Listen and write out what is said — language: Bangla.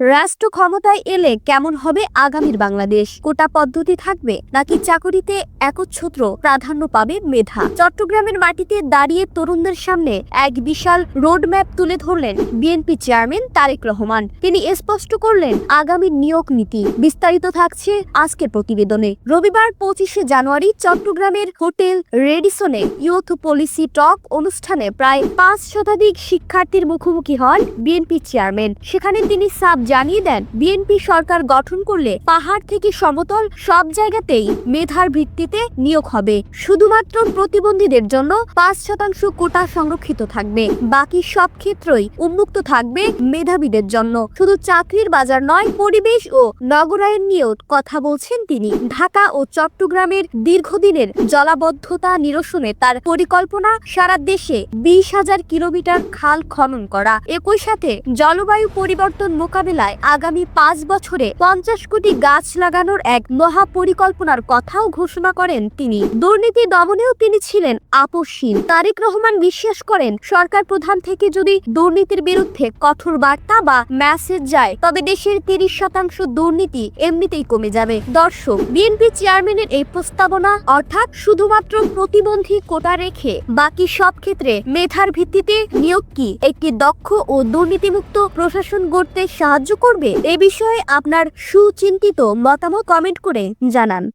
রাষ্ট্র ক্ষমতায় এলে কেমন হবে আগামীর বাংলাদেশ? কোটা পদ্ধতি থাকবে নাকি চাকরিতে একচ্ছত্র প্রাধান্য পাবে মেধা? চট্টগ্রামের মাটিতে দাঁড়িয়ে তরুণদের সামনে এক বিশাল রোডম্যাপ তুলে ধরলেন বিএনপি চেয়ারম্যান তারেক রহমান। তিনি স্পষ্ট করলেন আগামী নিয়োগ নীতি। বিস্তারিত থাকছে আজকের প্রতিবেদনে। রবিবার 25শে জানুয়ারি চট্টগ্রামের হোটেল রেডিসনে ইউথ পলিসি টক অনুষ্ঠানে প্রায় 5 শতাধিক শিক্ষার্থীর মুখোমুখি হন বিএনপি চেয়ারম্যান। সেখানে তিনি জানিয়ে দেন, বিএনপি সরকার গঠন করলে পাহাড় থেকে সমতল সব জায়গাতেই মেধার ভিত্তিতে নিয়োগ হবে। শুধুমাত্র প্রতিবন্ধীদের জন্য 5% কোটা সংরক্ষিত থাকবে। বাকি সব ক্ষেত্রই উন্মুক্ত থাকবে মেধাবীদের জন্য। শুধু চাকরির বাজার নয়, পরিবেশ ও নগরায়ন নিয়েও কথা বলছেন তিনি। ঢাকা ও চট্টগ্রামের দীর্ঘদিনের জলাবদ্ধতা নিরসনে তার পরিকল্পনা, সারা দেশে 20,000 কিলোমিটার খাল খনন করা, একই সাথে জলবায়ু পরিবর্তন মোকাবেলায় আগামী 5 বছরে 50 কোটি গাছ লাগানোর এক মহা পরিকল্পনার কথাও ঘোষণা করেন তিনি। দুর্নীতি দমনেও তিনি ছিলেন আপোষহীন। তারেক রহমান বিশ্বাস করেন, সরকার প্রধান থেকে যদি দুর্নীতির বিরুদ্ধে কঠোর বার্তা বা মেসেজ যায়, তবে দেশের 30% দুর্নীতি এমনিতেই কমে যাবে। দর্শক, বিএনপি চেয়ারম্যানের এই প্রস্তাবনা অর্থাৎ শুধুমাত্র প্রতিবন্ধী কোটা রেখে বাকি সব ক্ষেত্রে মেধার ভিত্তিতে নিয়োগ কি একটি দক্ষ ও দুর্নীতিমুক্ত প্রশাসন গড়তে সাহায্য করবে? এ বিষয়ে আপনার সুচিন্তিত মতামত কমেন্ট করে জানান।